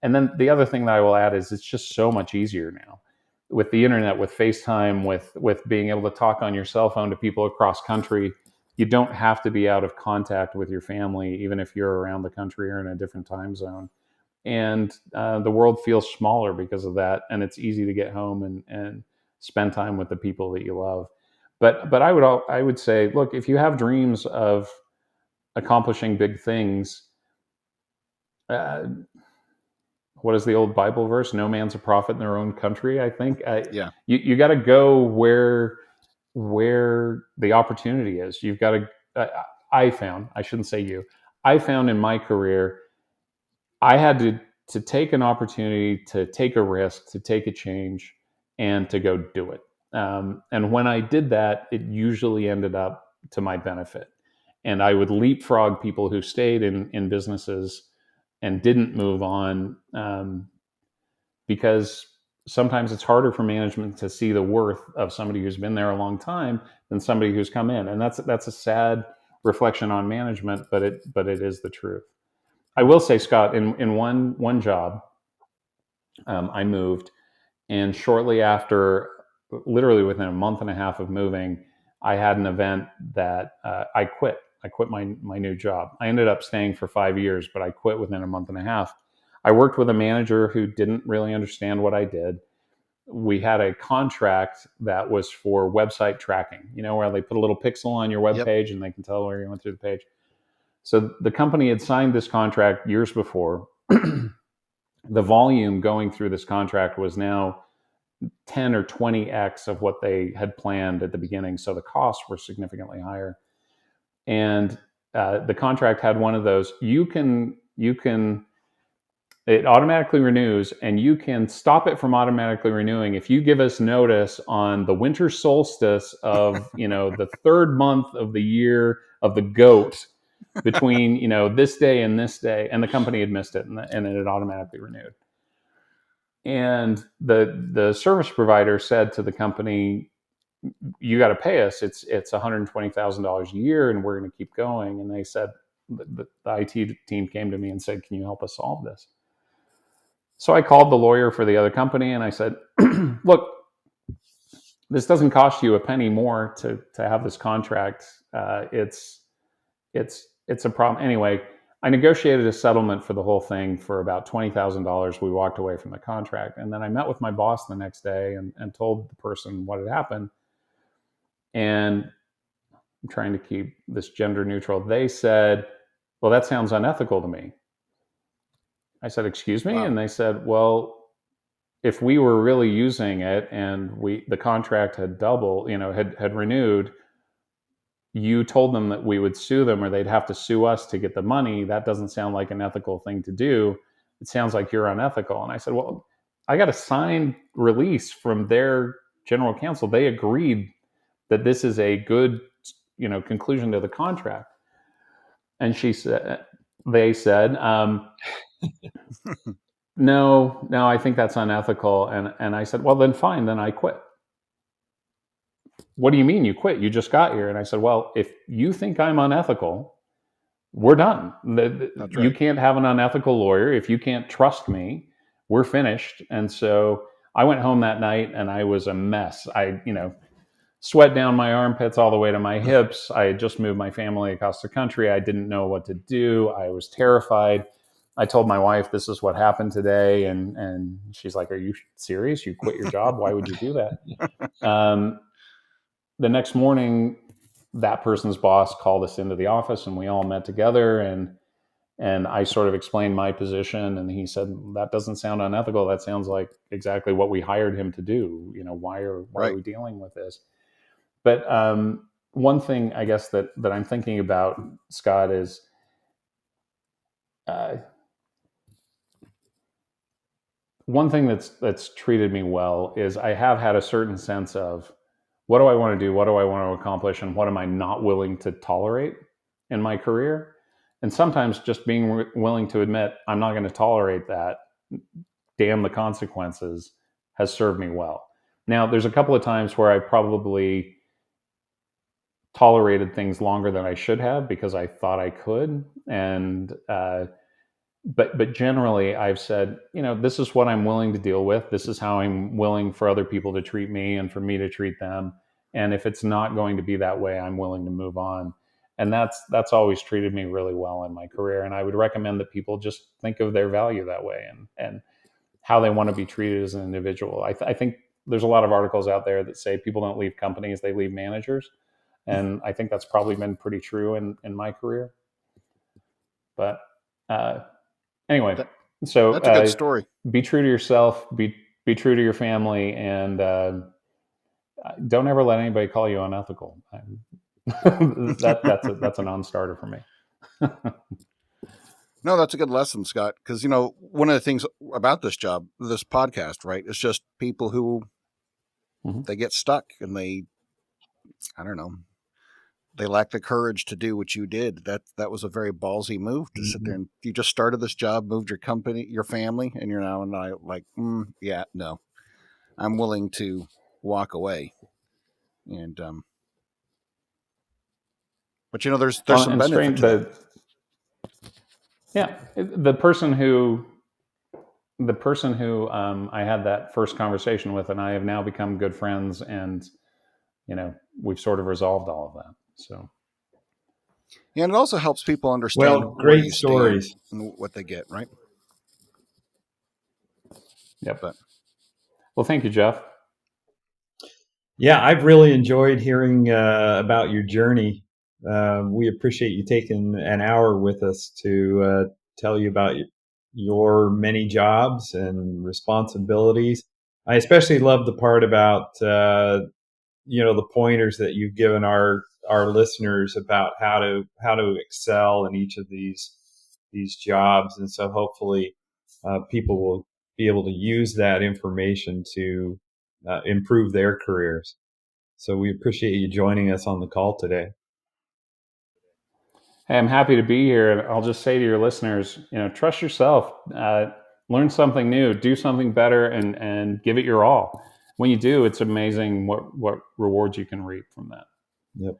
And then the other thing that I will add is it's just so much easier now with the internet, with FaceTime, with being able to talk on your cell phone to people across country. You don't have to be out of contact with your family, even if you're around the country or in a different time zone. And the world feels smaller because of that, and it's easy to get home and spend time with the people that you love. But I would say, look, if you have dreams of accomplishing big things, uh, what is the old Bible verse? No man's a prophet in their own country. I think Yeah. you got to go where the opportunity is. You've got to. I found, I shouldn't say you. I found in my career, I had to take an opportunity, to take a risk, to take a change, and to go do it. And when I did that, it usually ended up to my benefit. And I would leapfrog people who stayed in businesses and didn't move on, because sometimes it's harder for management to see the worth of somebody who's been there a long time than somebody who's come in. And that's a sad reflection on management, but it is the truth. I will say, Scott, in one job, I moved, and shortly after, literally within a month and a half of moving, I had an event that I quit. I quit my new job. I ended up staying for 5 years, but I quit within a month and a half. I worked with a manager who didn't really understand what I did. We had a contract that was for website tracking, where they put a little pixel on your web Yep. page and they can tell where you went through the page. So the company had signed this contract years before. The volume going through this contract was now 10 or 20x of what they had planned at the beginning. So the costs were significantly higher. And the contract had one of those. It automatically renews, and you can stop it from automatically renewing if you give us notice on the winter solstice of the third month of the year of the goat, between this day and this day. And the company had missed it, and it had automatically renewed. And the service provider said to the company, you got to pay us. It's $120,000 a year, and we're going to keep going. And they said, the IT team came to me and said, can you help us solve this? So I called the lawyer for the other company and I said, look, this doesn't cost you a penny more to have this contract. It's a problem. Anyway, I negotiated a settlement for the whole thing for about $20,000. We walked away from the contract. And then I met with my boss the next day and told the person what had happened. And I'm trying to keep this gender neutral. They said, well, that sounds unethical to me. I said, excuse me? Wow. And they said, well, if we were really using it and the contract had had renewed, you told them that we would sue them or they'd have to sue us to get the money. That doesn't sound like an ethical thing to do. It sounds like you're unethical. And I said, well, I got a signed release from their general counsel. They agreed that this is a good, conclusion to the contract. And they said, no, I think that's unethical. And I said, well, then fine, then I quit. What do you mean you quit? You just got here. And I said, well, if you think I'm unethical, we're done. That's right. You can't have an unethical lawyer. If you can't trust me, we're finished. And so I went home that night and I was a mess. I, sweat down my armpits all the way to my hips. I had just moved my family across the country. I didn't know what to do. I was terrified. I told my wife, this is what happened today. And she's like, are you serious? You quit your job? Why would you do that? The next morning, that person's boss called us into the office and we all met together and I sort of explained my position. And he said, that doesn't sound unethical. That sounds like exactly what we hired him to do. Why are we dealing with this? But one thing I guess that I'm thinking about, Scott, is one thing that's treated me well is I have had a certain sense of what do I want to do, what do I want to accomplish, and what am I not willing to tolerate in my career. And sometimes just being willing to admit I'm not going to tolerate that damn the consequences, has served me well. Now, there's a couple of times where I probably tolerated things longer than I should have because I thought I could. But generally, I've said, this is what I'm willing to deal with. This is how I'm willing for other people to treat me and for me to treat them. And if it's not going to be that way, I'm willing to move on. And that's always treated me really well in my career. And I would recommend that people just think of their value that way and how they want to be treated as an individual. I think there's a lot of articles out there that say people don't leave companies, they leave managers. And I think that's probably been pretty true in my career. But anyway, so that's a good story. Be true to yourself, be true to your family, and don't ever let anybody call you unethical. That's a non-starter for me. No, that's a good lesson, Scott, because, one of the things about this job, this podcast, right, is just people who they get stuck and they lack the courage to do what you did. That was a very ballsy move to sit there and you just started this job, moved your company, your family, and you're now like, yeah, no, I'm willing to walk away. And, but there's some benefit to that. Yeah, the person who I had that first conversation with, and I have now become good friends, and we've sort of resolved all of that. So, yeah, and it also helps people understand. Well, great stories and what they get, right? Yep. Well, thank you, Jeff. Yeah, I've really enjoyed hearing about your journey. We appreciate you taking an hour with us to tell you about your many jobs and responsibilities. I especially love the part about the pointers that you've given our listeners about how to excel in each of these jobs, and so hopefully people will be able to use that information to improve their careers. So we appreciate you joining us on the call today. Hey, I'm happy to be here. And I'll just say to your listeners, trust yourself, learn something new, do something better, and give it your all. When you do, it's amazing what rewards you can reap from that. Yep.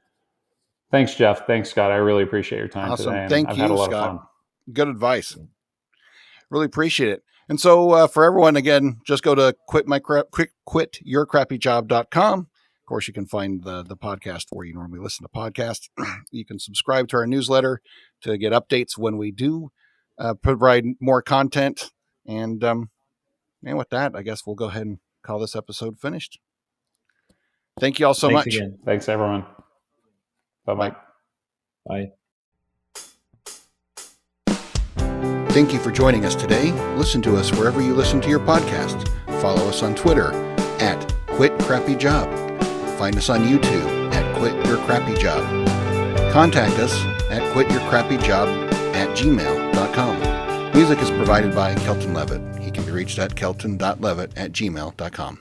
Thanks, Jeff. Thanks, Scott. I really appreciate your time today. And Thank I've you, had a lot Scott. of fun. Good advice. Really appreciate it. And so for everyone, again, just go to quityourcrappyjob.com. Of course, you can find the podcast where you normally listen to podcasts. You can subscribe to our newsletter to get updates when we do provide more content. And with that, I guess we'll go ahead and call this episode finished. Thank you all so much. Again. Thanks, everyone. Bye-bye. Bye. Thank you for joining us today. Listen to us wherever you listen to your podcasts. Follow us on Twitter @QuitCrappyJob. Find us on YouTube @QuitYourCrappyJob. Contact us at quityourcrappyjob@gmail.com. Music is provided by Kelton Levitt. He can be reached at kelton.levitt@gmail.com.